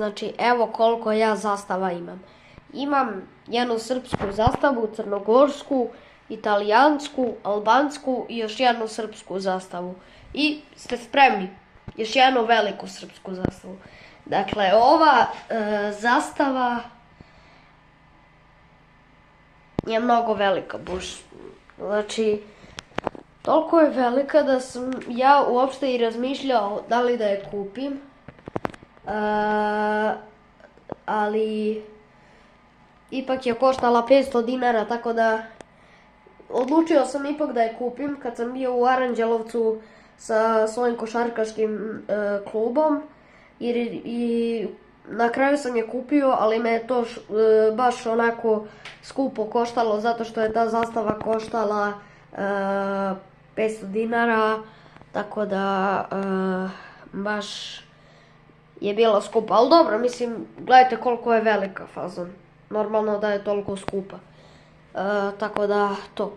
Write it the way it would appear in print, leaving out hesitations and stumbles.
znači evo koliko ja zastava imam. Imam jednu srpsku zastavu, crnogorsku, italijansku, albansku i još jednu srpsku zastavu. I ste spremni? Još jednu veliku srpsku zastavu. Dakle, ova zastava je mnogo velika, znači, toliko je velika da sam ja uopšte i razmišljao da li da je kupim, ali ipak je koštala 500 dinara, tako da odlučio sam ipak da je kupim kad sam bio u Aranđelovcu sa svojim košarkaškim klubom i na kraju sam je kupio, ali me je to baš onako skupo koštalo zato što je ta zastava koštala 500 dinara, tako da baš je bila skupa. Ali dobro, mislim, gledajte koliko je velika fazon. Normalno da je toliko skupa. Tako da, to.